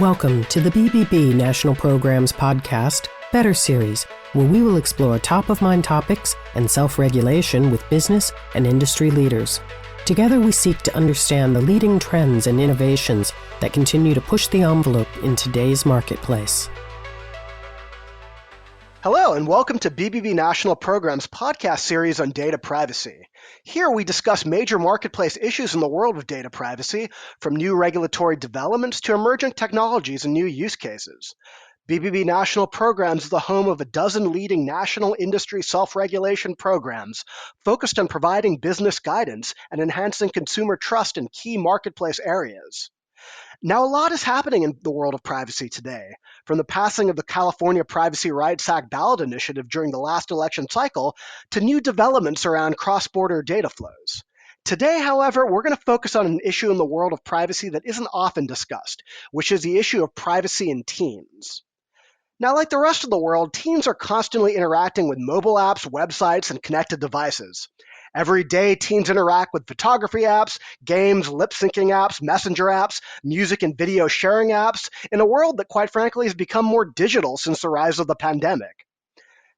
Welcome to the BBB National Program's podcast, Better Series, where we will explore top-of-mind topics and self-regulation with business and industry leaders. Together we seek to understand the leading trends and innovations that continue to push the envelope in today's marketplace. Hello, and welcome to BBB National Program's podcast series on data privacy. Here we discuss major marketplace issues in the world of data privacy, from new regulatory developments to emerging technologies and new use cases. BBB National Programs is the home of a dozen leading national industry self-regulation programs focused on providing business guidance and enhancing consumer trust in key marketplace areas. Now, a lot is happening in the world of privacy today, from the passing of the California Privacy Rights Act ballot initiative during the last election cycle to new developments around cross-border data flows. Today, however, we're going to focus on an issue in the world of privacy that isn't often discussed, which is the issue of privacy in teens. Now, like the rest of the world, teens are constantly interacting with mobile apps, websites, and connected devices. Every day, teens interact with photography apps, games, lip-syncing apps, messenger apps, music and video sharing apps, in a world that, quite frankly, has become more digital since the rise of the pandemic.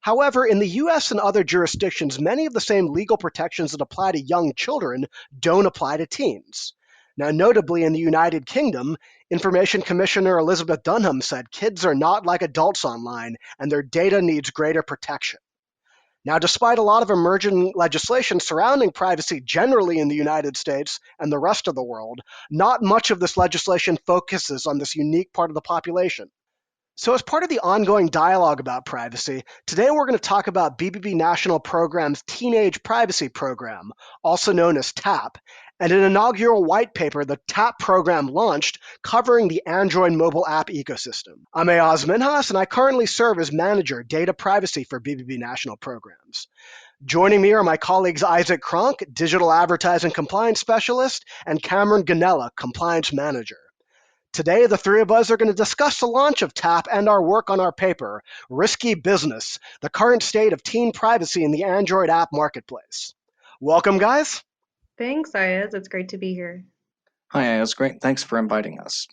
However, in the US and other jurisdictions, many of the same legal protections that apply to young children don't apply to teens. Now, notably in the United Kingdom, Information Commissioner Elizabeth Dunham said kids are not like adults online and their data needs greater protection. Now, despite a lot of emerging legislation surrounding privacy generally in the United States and the rest of the world, not much of this legislation focuses on this unique part of the population. So as part of the ongoing dialogue about privacy, today we're going to talk about BBB National Program's Teenage Privacy Program, also known as TAP, and an inaugural white paper the TAP program launched covering the Android mobile app ecosystem. I'm Ayaz Minhas, and I currently serve as Manager, Data Privacy for BBB National Programs. Joining me are my colleagues Isaac Cronk, Digital Advertising Compliance Specialist, and Cameryn Gonnella, Compliance Manager. Today, the three of us are going to discuss the launch of TAP and our work on our paper, Risky Business, the current state of teen privacy in the Android app marketplace. Welcome, guys. Thanks, Ayaz. It's great to be here. Hi, Ayaz. Great. Thanks for inviting us.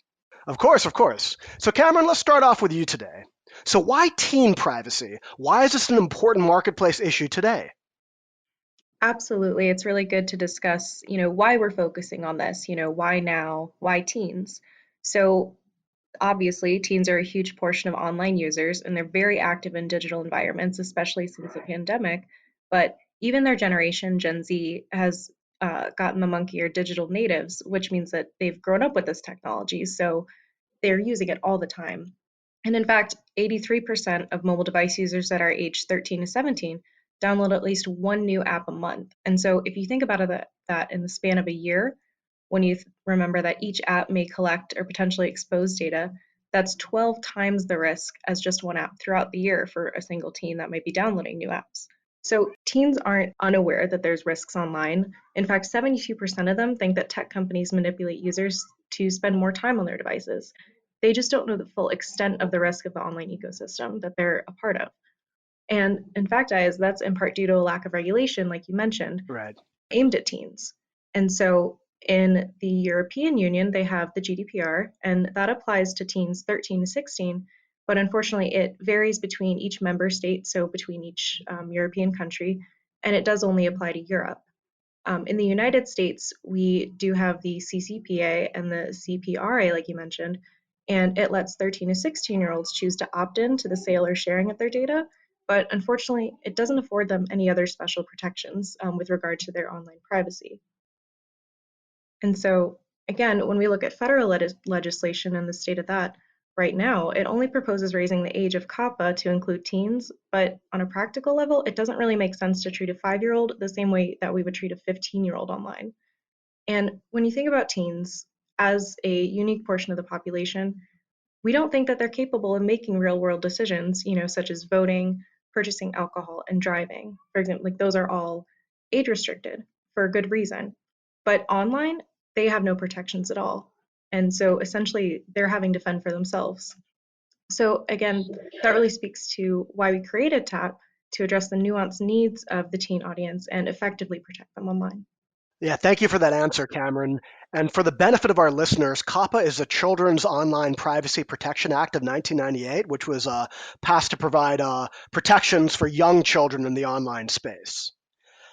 Of course. So, Cameryn, let's start off with you today. So why teen privacy? Why is this an important marketplace issue today? Absolutely. It's really good to discuss, why we're focusing on this, why now, why teens? So obviously, teens are a huge portion of online users, and they're very active in digital environments, especially since the pandemic. But even their generation, Gen Z, has gotten the monkey or digital natives, which means that they've grown up with this technology. So they're using it all the time. And in fact, 83% of mobile device users that are aged 13 to 17 download at least one new app a month. And so if you think about that in the span of a year, when you remember that each app may collect or potentially expose data, that's 12 times the risk as just one app throughout the year for a single teen that might be downloading new apps. So teens aren't unaware that there's risks online. In fact, 72% of them think that tech companies manipulate users to spend more time on their devices. They just don't know the full extent of the risk of the online ecosystem that they're a part of. And in fact, that's in part due to a lack of regulation, like you mentioned, right, aimed at teens. And so in the European Union, they have the GDPR, and that applies to teens 13 to 16. But unfortunately, it varies between each member state, so between each European country, and it does only apply to Europe. In the United States, we do have the CCPA and the CPRA, like you mentioned, and it lets 13 to 16-year-olds choose to opt in to the sale or sharing of their data. But unfortunately, it doesn't afford them any other special protections with regard to their online privacy. And so, again, when we look at federal legislation and the state of that, right now, it only proposes raising the age of COPPA to include teens, but on a practical level, it doesn't really make sense to treat a 5-year-old the same way that we would treat a 15-year-old online. And when you think about teens as a unique portion of the population, we don't think that they're capable of making real-world decisions, such as voting, purchasing alcohol, and driving. For example, those are all age-restricted for a good reason. But online, they have no protections at all. And so essentially, they're having to fend for themselves. So again, that really speaks to why we created TAP, to address the nuanced needs of the teen audience and effectively protect them online. Yeah, thank you for that answer, Cameron. And for the benefit of our listeners, COPPA is the Children's Online Privacy Protection Act of 1998, which was passed to provide protections for young children in the online space.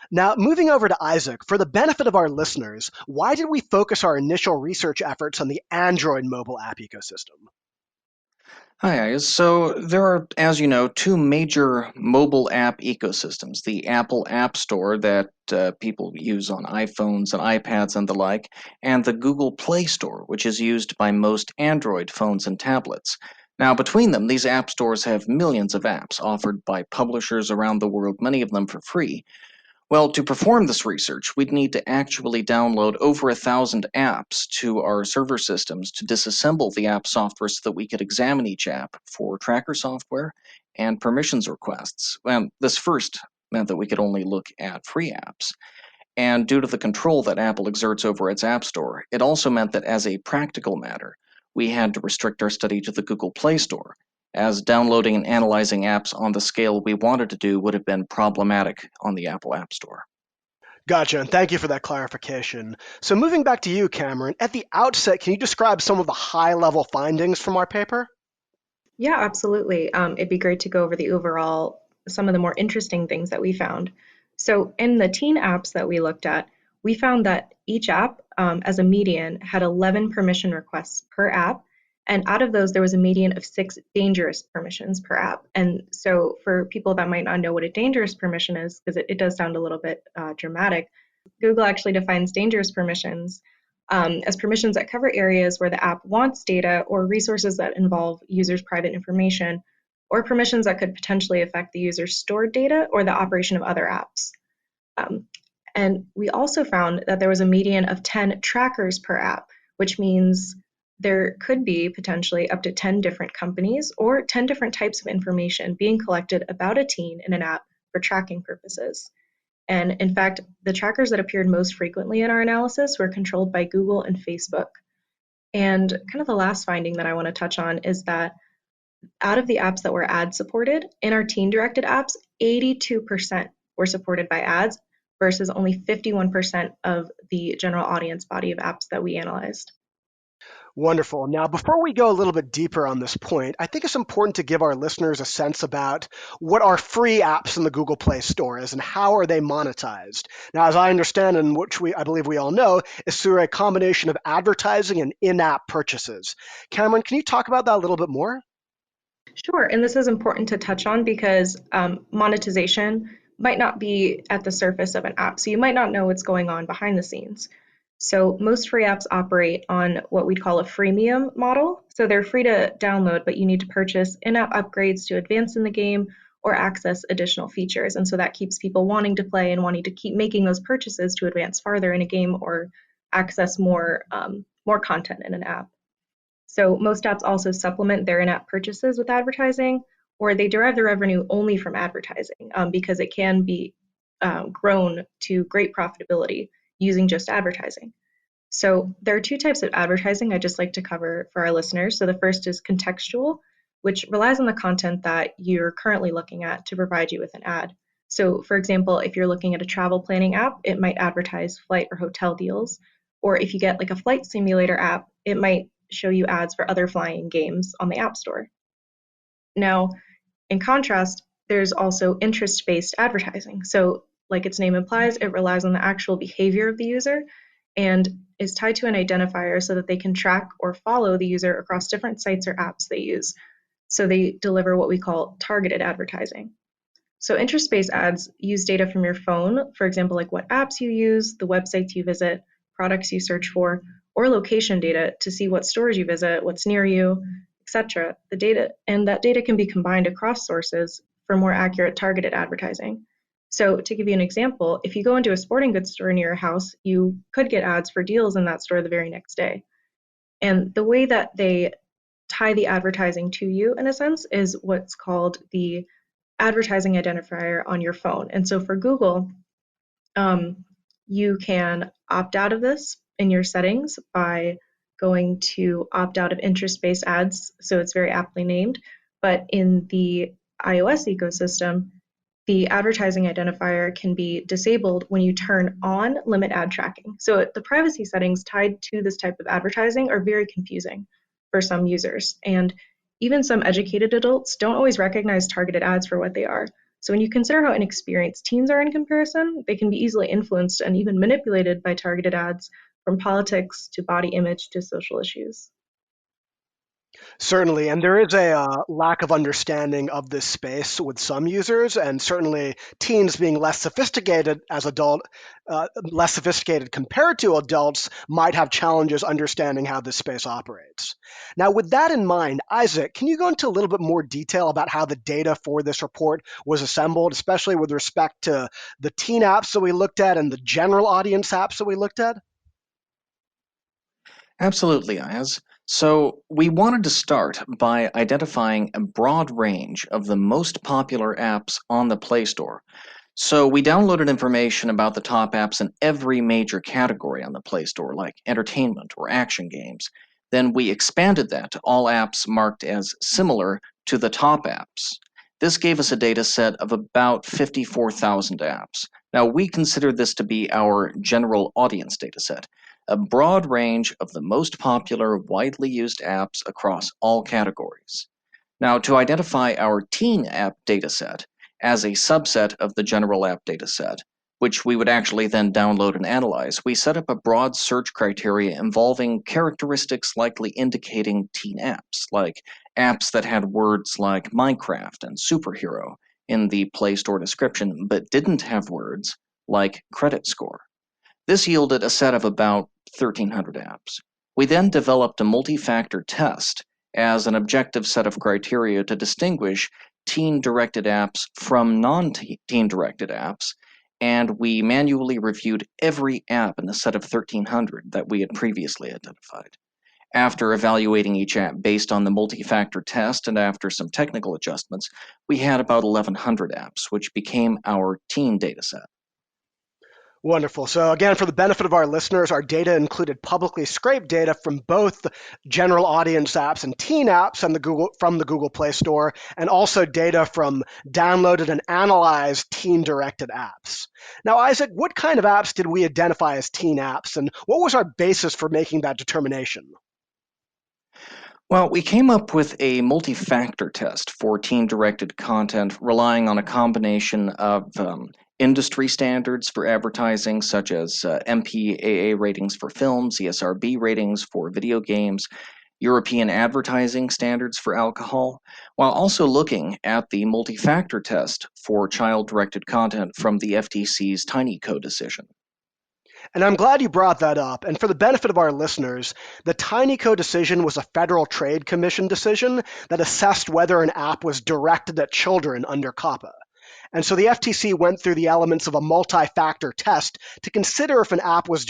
Now, moving over to Isaac, for the benefit of our listeners, why did we focus our initial research efforts on the Android mobile app ecosystem? Hi, guys. So there are, as you know, two major mobile app ecosystems: the Apple App Store that people use on iPhones and iPads and the like, and the Google Play Store, which is used by most Android phones and tablets. Now, between them, these app stores have millions of apps offered by publishers around the world, many of them for free. Well, to perform this research, we'd need to actually download over 1,000 apps to our server systems to disassemble the app software so that we could examine each app for tracker software and permissions requests. This first meant that we could only look at free apps. And due to the control that Apple exerts over its App Store, it also meant that as a practical matter, we had to restrict our study to the Google Play Store, as downloading and analyzing apps on the scale we wanted to do would have been problematic on the Apple App Store. Gotcha, and thank you for that clarification. So moving back to you, Cameron, at the outset, can you describe some of the high-level findings from our paper? Yeah, absolutely. It'd be great to go over the overall, some of the more interesting things that we found. So in the teen apps that we looked at, we found that each app, as a median, had 11 permission requests per app. And out of those, there was a median of 6 dangerous permissions per app. And so for people that might not know what a dangerous permission is, because it does sound a little bit dramatic, Google actually defines dangerous permissions as permissions that cover areas where the app wants data or resources that involve users' private information, or permissions that could potentially affect the user's stored data or the operation of other apps. And we also found that there was a median of 10 trackers per app, which means there could be potentially up to 10 different companies or 10 different types of information being collected about a teen in an app for tracking purposes. And in fact, the trackers that appeared most frequently in our analysis were controlled by Google and Facebook. And kind of the last finding that I want to touch on is that out of the apps that were ad supported, in our teen directed apps, 82% were supported by ads versus only 51% of the general audience body of apps that we analyzed. Wonderful. Now, before we go a little bit deeper on this point, I think it's important to give our listeners a sense about what are free apps in the Google Play Store is and how are they monetized. Now, as I understand, and which I believe we all know, is through a combination of advertising and in-app purchases. Cameron, can you talk about that a little bit more? Sure, and this is important to touch on because monetization might not be at the surface of an app, so you might not know what's going on behind the scenes. So most free apps operate on what we'd call a freemium model. So they're free to download, but you need to purchase in-app upgrades to advance in the game or access additional features. And so that keeps people wanting to play and wanting to keep making those purchases to advance farther in a game or access more content in an app. So most apps also supplement their in-app purchases with advertising, or they derive their revenue only from advertising because it can be grown to great profitability using just advertising. So there are two types of advertising I'd just like to cover for our listeners. So the first is contextual, which relies on the content that you're currently looking at to provide you with an ad. So for example, if you're looking at a travel planning app, it might advertise flight or hotel deals. Or if you get like a flight simulator app, it might show you ads for other flying games on the App Store. Now, in contrast, there's also interest-based advertising. So like its name implies, it relies on the actual behavior of the user and is tied to an identifier so that they can track or follow the user across different sites or apps they use. So they deliver what we call targeted advertising. So interest-based ads use data from your phone, for example, like what apps you use, the websites you visit, products you search for, or location data to see what stores you visit, what's near you, etc. The data, and that data can be combined across sources for more accurate targeted advertising. So to give you an example, if you go into a sporting goods store near your house, you could get ads for deals in that store the very next day. And the way that they tie the advertising to you, in a sense, is what's called the advertising identifier on your phone. And so for Google, you can opt out of this in your settings by going to opt out of interest-based ads. So it's very aptly named. But in the iOS ecosystem, the advertising identifier can be disabled when you turn on limit ad tracking. So the privacy settings tied to this type of advertising are very confusing for some users. And even some educated adults don't always recognize targeted ads for what they are. So when you consider how inexperienced teens are in comparison, they can be easily influenced and even manipulated by targeted ads, from politics to body image to social issues. Certainly, and there is a lack of understanding of this space with some users, and certainly teens being less sophisticated less sophisticated compared to adults, might have challenges understanding how this space operates. Now, with that in mind, Isaac, can you go into a little bit more detail about how the data for this report was assembled, especially with respect to the teen apps that we looked at and the general audience apps that we looked at? Absolutely, Ayaz. So we wanted to start by identifying a broad range of the most popular apps on the Play Store. So we downloaded information about the top apps in every major category on the Play Store, like entertainment or action games. Then we expanded that to all apps marked as similar to the top apps. This gave us a data set of about 54,000 apps. Now, we consider this to be our general audience data set, a broad range of the most popular, widely used apps across all categories. Now, to identify our teen app dataset as a subset of the general app dataset, which we would actually then download and analyze, we set up a broad search criteria involving characteristics likely indicating teen apps, like apps that had words like Minecraft and superhero in the Play Store description, but didn't have words like credit score. This yielded a set of about 1,300 apps. We then developed a multifactor test as an objective set of criteria to distinguish teen-directed apps from non-teen-directed apps, and we manually reviewed every app in the set of 1,300 that we had previously identified. After evaluating each app based on the multi-factor test and after some technical adjustments, we had about 1,100 apps, which became our teen dataset. Wonderful. So again, for the benefit of our listeners, our data included publicly scraped data from both the general audience apps and teen apps and from the Google Play Store, and also data from downloaded and analyzed teen-directed apps. Now, Isaac, what kind of apps did we identify as teen apps, and what was our basis for making that determination? Well, we came up with a multi-factor test for teen-directed content relying on a combination of industry standards for advertising, such as MPAA ratings for films, ESRB ratings for video games, European advertising standards for alcohol, while also looking at the multi-factor test for child-directed content from the FTC's Tiny Code decision. And I'm glad you brought that up. And for the benefit of our listeners, the Tiny Code decision was a Federal Trade Commission decision that assessed whether an app was directed at children under COPPA. And so the FTC went through the elements of a multi-factor test to consider if an app was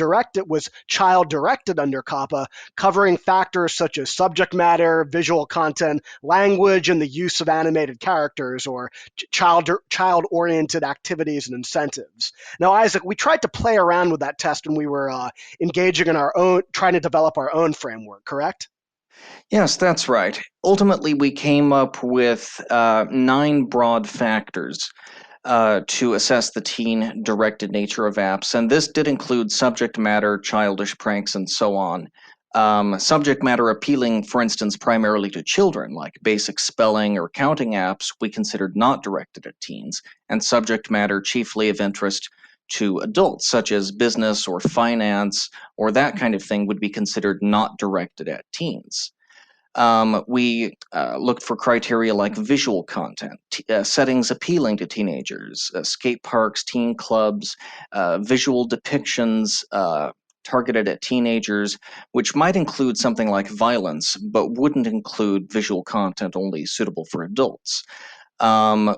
child-directed under COPPA, covering factors such as subject matter, visual content, language, and the use of animated characters, or child-oriented activities and incentives. Now, Isaac, we tried to play around with that test when we were engaging in trying to develop our own framework, correct? Yes, that's right. Ultimately, we came up with 9 broad factors to assess the teen-directed nature of apps, and this did include subject matter, childish pranks, and so on. Subject matter appealing, for instance, primarily to children, like basic spelling or counting apps, we considered not directed at teens, and subject matter chiefly of interest to adults, such as business or finance or that kind of thing, would be considered not directed at teens. We looked for criteria like visual content, settings appealing to teenagers, skate parks, teen clubs, visual depictions targeted at teenagers, which might include something like violence, but wouldn't include visual content only suitable for adults.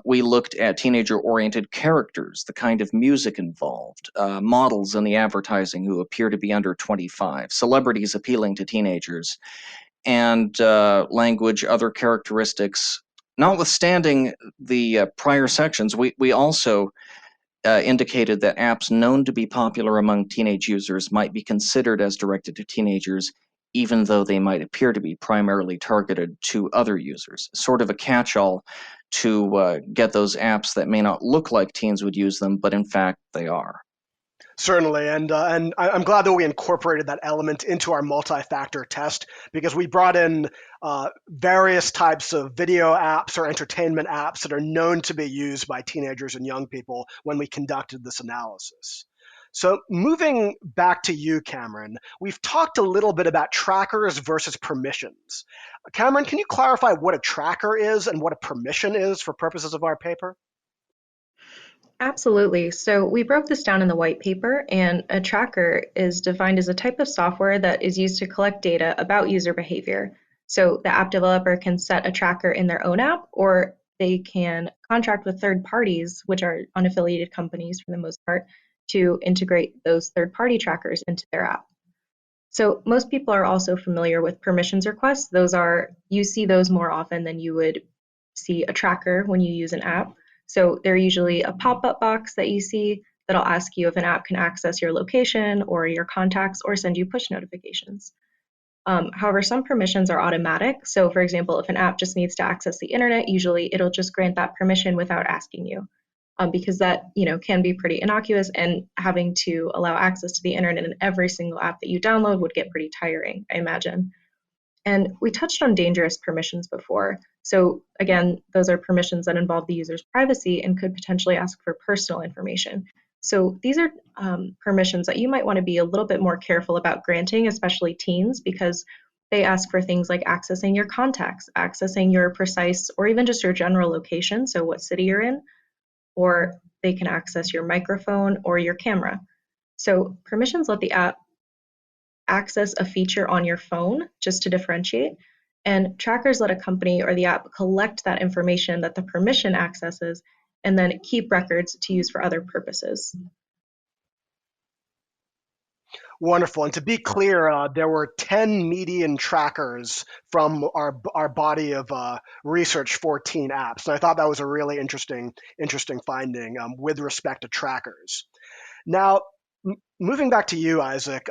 We looked at teenager-oriented characters, the kind of music involved, models in the advertising who appear to be under 25, celebrities appealing to teenagers, and language, other characteristics. Notwithstanding the prior sections, we also indicated that apps known to be popular among teenage users might be considered as directed to teenagers even though they might appear to be primarily targeted to other users. Sort of a catch-all to get those apps that may not look like teens would use them, but in fact they are. Certainly, and I'm glad that we incorporated that element into our multi-factor test, because we brought in various types of video apps or entertainment apps that are known to be used by teenagers and young people when we conducted this analysis. So moving back to you, Cameryn, we've talked a little bit about trackers versus permissions. Cameryn, can you clarify what a tracker is and what a permission is for purposes of our paper? Absolutely. So we broke this down in the white paper, and a tracker is defined as a type of software that is used to collect data about user behavior. So the app developer can set a tracker in their own app, or they can contract with third parties, which are unaffiliated companies for the most part, to integrate those third-party trackers into their app. So most people are also familiar with permissions requests. You see those more often than you would see a tracker when you use an app. So they're usually a pop-up box that you see that'll ask you if an app can access your location or your contacts or send you push notifications. However, some permissions are automatic. So for example, if an app just needs to access the internet, usually it'll just grant that permission without asking you. Because that can be pretty innocuous, and having to allow access to the internet in every single app that you download would get pretty tiring, I imagine. And we touched on dangerous permissions before. So again, those are permissions that involve the user's privacy and could potentially ask for personal information. So these are permissions that you might want to be a little bit more careful about granting, especially teens, because they ask for things like accessing your contacts, accessing your precise or even just your general location, so what city you're in, or they can access your microphone or your camera. So permissions let the app access a feature on your phone, just to differentiate, and trackers let a company or the app collect that information that the permission accesses and then keep records to use for other purposes. Wonderful. And to be clear, there were 10 median trackers from our body of research for teen apps. And I thought that was a really interesting finding with respect to trackers. Now, moving back to you, Isaac,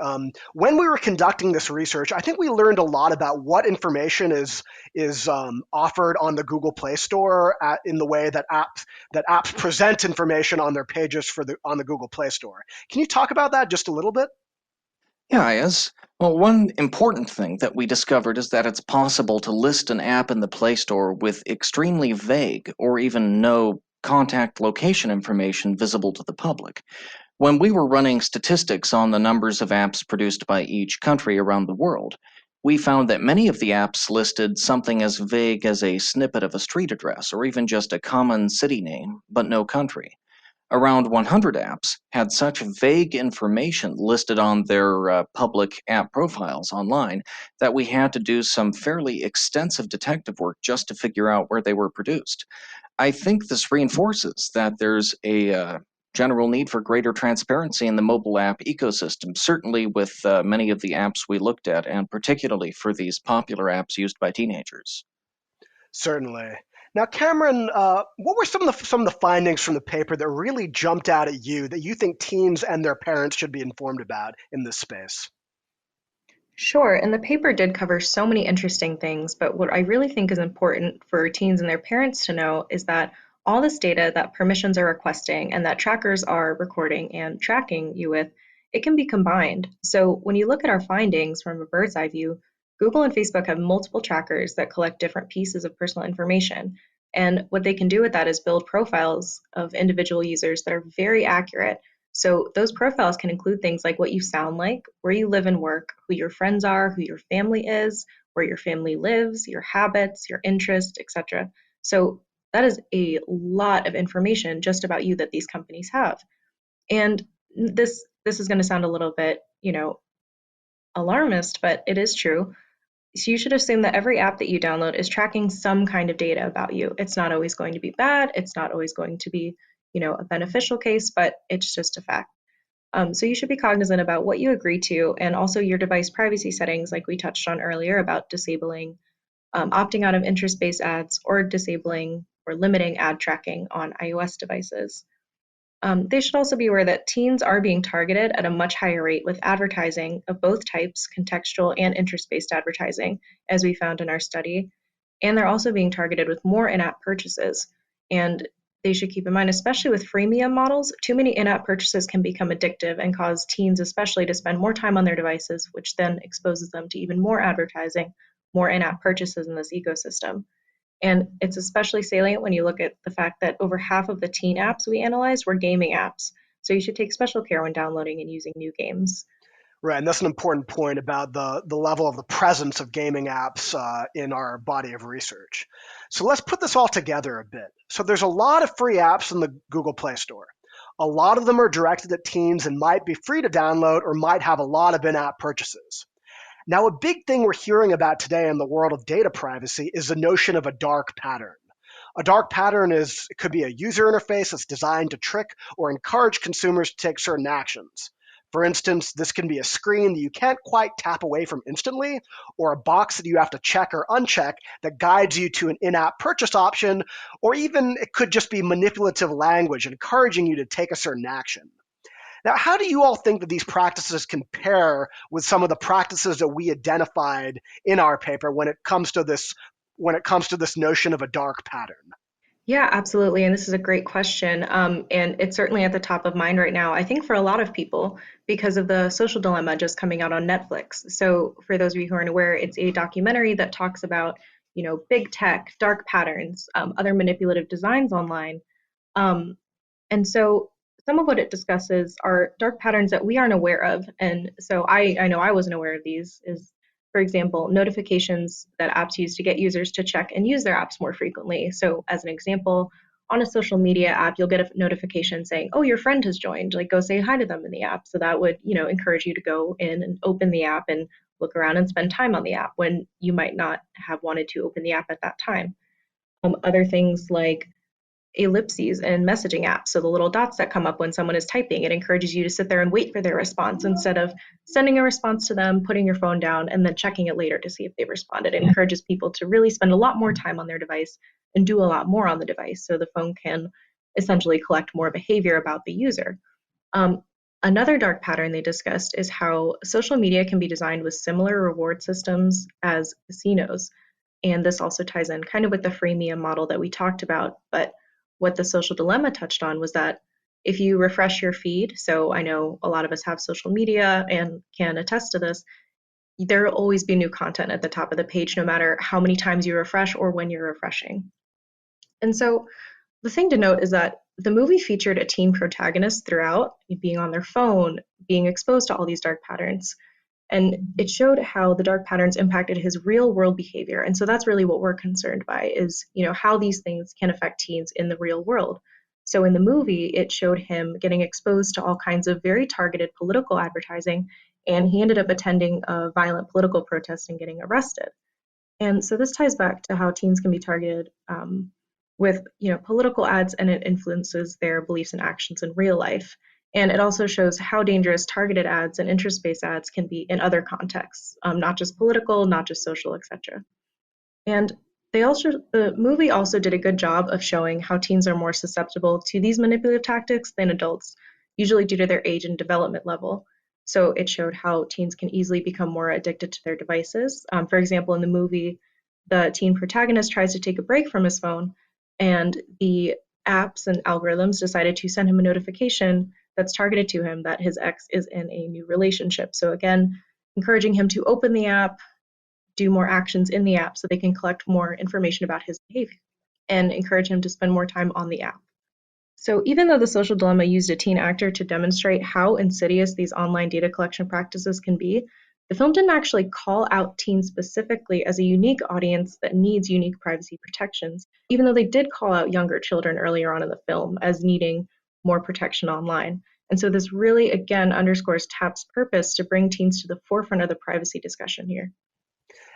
when we were conducting this research, I think we learned a lot about what information is offered on the Google Play Store in the way that apps present information on their pages on the Google Play Store. Can you talk about that just a little bit? Yeah, Ayaz. Well, one important thing that we discovered is that it's possible to list an app in the Play Store with extremely vague or even no contact location information visible to the public. When we were running statistics on the numbers of apps produced by each country around the world, we found that many of the apps listed something as vague as a snippet of a street address or even just a common city name, but no country. Around 100 apps had such vague information listed on their public app profiles online that we had to do some fairly extensive detective work just to figure out where they were produced. I think this reinforces that there's a general need for greater transparency in the mobile app ecosystem, certainly with many of the apps we looked at, and particularly for these popular apps used by teenagers. Certainly. Now, Cameryn, what were some of the findings from the paper that really jumped out at you that you think teens and their parents should be informed about in this space? Sure, and the paper did cover so many interesting things, but what I really think is important for teens and their parents to know is that all this data that permissions are requesting and that trackers are recording and tracking you with, it can be combined. So when you look at our findings from a bird's eye view, Google and Facebook have multiple trackers that collect different pieces of personal information. And what they can do with that is build profiles of individual users that are very accurate. So those profiles can include things like what you sound like, where you live and work, who your friends are, who your family is, where your family lives, your habits, your interests, etc. So that is a lot of information just about you that these companies have. And this is going to sound a little bit, alarmist, but it is true. So you should assume that every app that you download is tracking some kind of data about you. It's not always going to be bad. It's not always going to be, a beneficial case, but it's just a fact. So you should be cognizant about what you agree to and also your device privacy settings, like we touched on earlier about disabling, opting out of interest-based ads or disabling or limiting ad tracking on iOS devices. They should also be aware that teens are being targeted at a much higher rate with advertising of both types, contextual and interest-based advertising, as we found in our study. And they're also being targeted with more in-app purchases. And they should keep in mind, especially with freemium models, too many in-app purchases can become addictive and cause teens especially to spend more time on their devices, which then exposes them to even more advertising, more in-app purchases in this ecosystem. And it's especially salient when you look at the fact that over half of the teen apps we analyzed were gaming apps. So you should take special care when downloading and using new games. Right, and that's an important point about the level of the presence of gaming apps in our body of research. So let's put this all together a bit. So there's a lot of free apps in the Google Play Store. A lot of them are directed at teens and might be free to download or might have a lot of in-app purchases. Now, a big thing we're hearing about today in the world of data privacy is the notion of a dark pattern. A dark pattern could be a user interface that's designed to trick or encourage consumers to take certain actions. For instance, this can be a screen that you can't quite tap away from instantly, or a box that you have to check or uncheck that guides you to an in-app purchase option, or even it could just be manipulative language encouraging you to take a certain action. Now, how do you all think that these practices compare with some of the practices that we identified in our paper when it comes to this notion of a dark pattern? Yeah, absolutely. And this is a great question. And it's certainly at the top of mind right now, I think, for a lot of people because of the social dilemma just coming out on Netflix. So, for those of you who aren't aware, it's a documentary that talks about, big tech, dark patterns, other manipulative designs online. Um, and so, some of what it discusses are dark patterns that we aren't aware of. And so, I know I wasn't aware of these. Is for example, notifications that apps use to get users to check and use their apps more frequently. So, as an example, on a social media app, you'll get a notification saying, "Oh, your friend has joined. Like, go say hi to them in the app." So that would, encourage you to go in and open the app and look around and spend time on the app when you might not have wanted to open the app at that time. Other things like ellipses and messaging apps. So the little dots that come up when someone is typing, it encourages you to sit there and wait for their response instead of sending a response to them, putting your phone down, and then checking it later to see if they've responded. It encourages people to really spend a lot more time on their device and do a lot more on the device so the phone can essentially collect more behavior about the user. Another dark pattern they discussed is how social media can be designed with similar reward systems as casinos. And this also ties in kind of with the freemium model that we talked about. But what the social dilemma touched on was that if you refresh your feed, so I know a lot of us have social media and can attest to this, there will always be new content at the top of the page, no matter how many times you refresh or when you're refreshing. And so the thing to note is that the movie featured a teen protagonist throughout, being on their phone, being exposed to all these dark patterns. And it showed how the dark patterns impacted his real world behavior. And so that's really what we're concerned by is, how these things can affect teens in the real world. So in the movie, it showed him getting exposed to all kinds of very targeted political advertising, and he ended up attending a violent political protest and getting arrested. And so this ties back to how teens can be targeted with political ads, and it influences their beliefs and actions in real life. And it also shows how dangerous targeted ads and interest-based ads can be in other contexts, not just political, not just social, etc. And the movie also did a good job of showing how teens are more susceptible to these manipulative tactics than adults, usually due to their age and development level. So it showed how teens can easily become more addicted to their devices. For example, in the movie, the teen protagonist tries to take a break from his phone, and the apps and algorithms decided to send him a notification that's targeted to him that his ex is in a new relationship. So again, encouraging him to open the app, do more actions in the app so they can collect more information about his behavior, and encourage him to spend more time on the app. So even though the social dilemma used a teen actor to demonstrate how insidious these online data collection practices can be, the film didn't actually call out teens specifically as a unique audience that needs unique privacy protections, even though they did call out younger children earlier on in the film as needing more protection online. And so this really, again, underscores TAP's purpose to bring teens to the forefront of the privacy discussion here.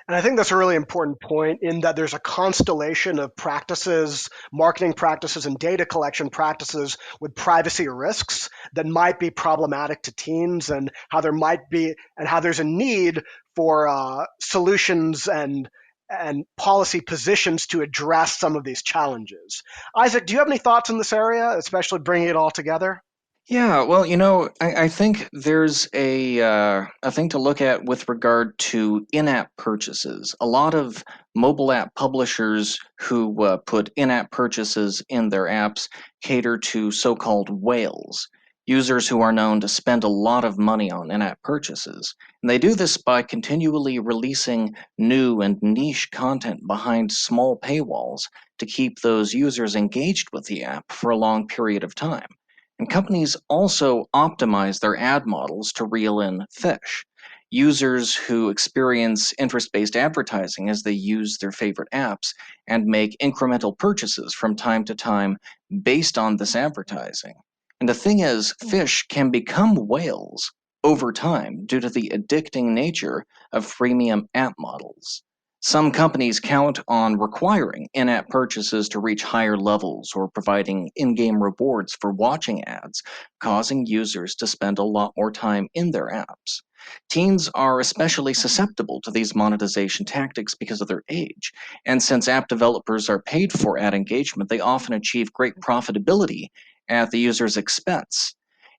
And I think that's a really important point in that there's a constellation of practices, marketing practices, and data collection practices with privacy risks that might be problematic to teens, and how there's a need for solutions and and policy positions to address some of these challenges. Isaac, do you have any thoughts in this area, especially bringing it all together? Yeah, well, I think there's a thing to look at with regard to in-app purchases. A lot of mobile app publishers who put in-app purchases in their apps cater to so-called whales, users who are known to spend a lot of money on in-app purchases. And they do this by continually releasing new and niche content behind small paywalls to keep those users engaged with the app for a long period of time. And companies also optimize their ad models to reel in fish. Users who experience interest based advertising as they use their favorite apps and make incremental purchases from time to time based on this advertising. And the thing is, fish can become whales over time due to the addicting nature of freemium app models. Some companies count on requiring in app purchases to reach higher levels or providing in game rewards for watching ads, causing users to spend a lot more time in their apps. Teens are especially susceptible to these monetization tactics because of their age, and since app developers are paid for ad engagement, they often achieve great profitability at the user's expense.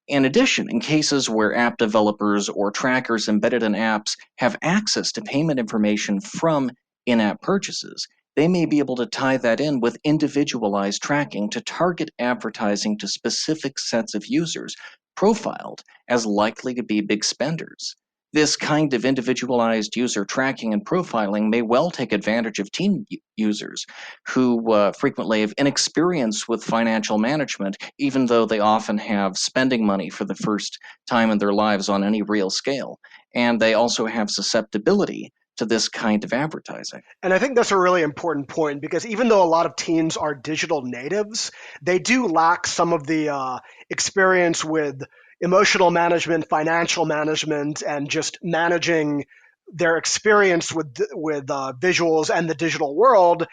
In addition, in cases where app developers or trackers embedded in apps have access to payment information from in app purchases, they may be able to tie that in with individualized tracking to target advertising to specific sets of users profiled as likely to be big spenders. This kind of individualized user tracking and profiling may well take advantage of teen users who frequently have inexperience with financial management, even though they often have spending money for the first time in their lives on any real scale. And they also have susceptibility to this kind of advertising. And I think that's a really important point because even though a lot of teens are digital natives, they do lack some of the experience with emotional management, financial management, and just managing their experience with visuals and the digital world.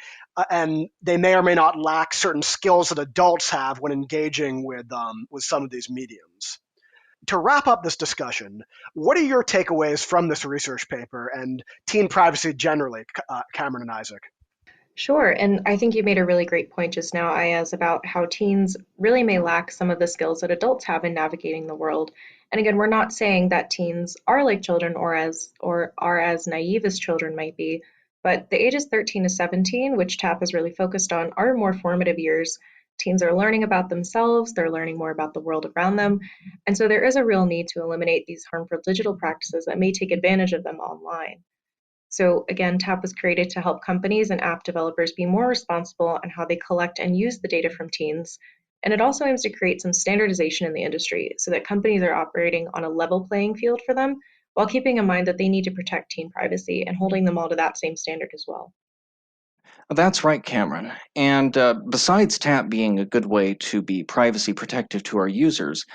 And they may or may not lack certain skills that adults have when engaging with some of these mediums. To wrap up this discussion, what are your takeaways from this research paper and teen privacy generally, Cameryn and Isaac? Sure. And I think you made a really great point just now, Ayaz, about how teens really may lack some of the skills that adults have in navigating the world. And again, we're not saying that teens are like children or are as naive as children might be, but the ages 13 to 17, which TAP is really focused on, are more formative years. Teens are learning about themselves, they're learning more about the world around them. And so there is a real need to eliminate these harmful digital practices that may take advantage of them online. So again, TAP was created to help companies and app developers be more responsible on how they collect and use the data from teens. And it also aims to create some standardization in the industry so that companies are operating on a level playing field for them while keeping in mind that they need to protect teen privacy and holding them all to that same standard as well. That's right, Cameron. And besides TAP being a good way to be privacy protective to our users,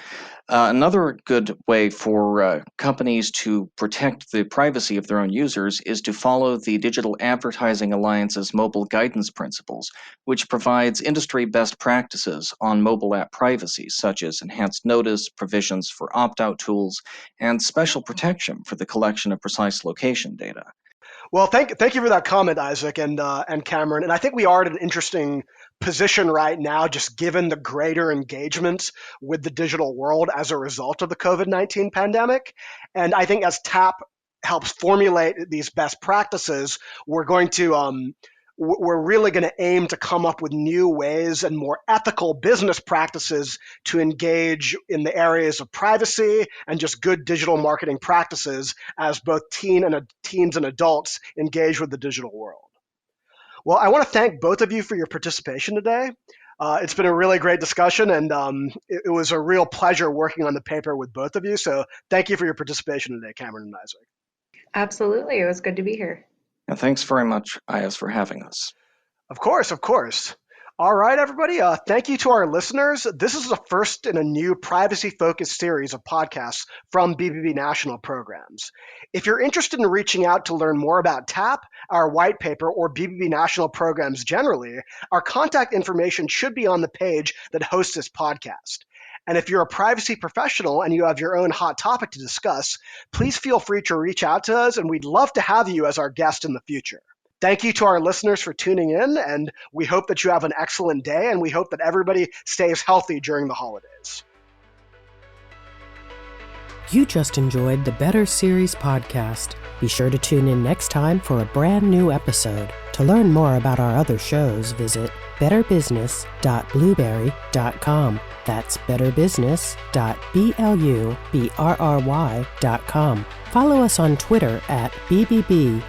another good way for companies to protect the privacy of their own users is to follow the Digital Advertising Alliance's mobile guidance principles, which provides industry best practices on mobile app privacy, such as enhanced notice, provisions for opt-out tools, and special protection for the collection of precise location data. Well, thank you for that comment, Isaac and Cameryn. And I think we are at an interesting position right now, just given the greater engagement with the digital world as a result of the COVID-19 pandemic. And I think as TAP helps formulate these best practices, we're really going to aim to come up with new ways and more ethical business practices to engage in the areas of privacy and just good digital marketing practices as both teens and adults engage with the digital world. Well, I want to thank both of you for your participation today. It's been a really great discussion, and it was a real pleasure working on the paper with both of you. So thank you for your participation today, Cameryn and Isaac. Absolutely. It was good to be here. And thanks very much, Ayaz, for having us. Of course, of course. All right, everybody. Thank you to our listeners. This is the first in a new privacy-focused series of podcasts from BBB National Programs. If you're interested in reaching out to learn more about TAP, our white paper, or BBB National Programs generally, our contact information should be on the page that hosts this podcast. And if you're a privacy professional and you have your own hot topic to discuss, please feel free to reach out to us, and we'd love to have you as our guest in the future. Thank you to our listeners for tuning in, and we hope that you have an excellent day, and we hope that everybody stays healthy during the holidays. You just enjoyed the Better Series podcast. Be sure to tune in next time for a brand new episode. To learn more about our other shows, visit betterbusiness.blueberry.com. That's betterbusiness.blueberry.com. Follow us on Twitter at BBB_NTL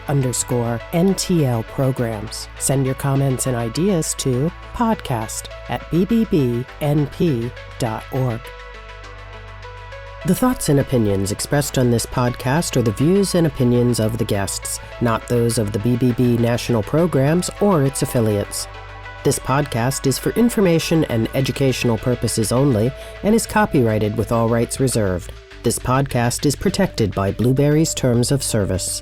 programs. Send your comments and ideas to podcast@bbbnp.org. The thoughts and opinions expressed on this podcast are the views and opinions of the guests, not those of the BBB National Programs or its affiliates. This podcast is for information and educational purposes only and is copyrighted with all rights reserved. This podcast is protected by Blueberry's Terms of Service.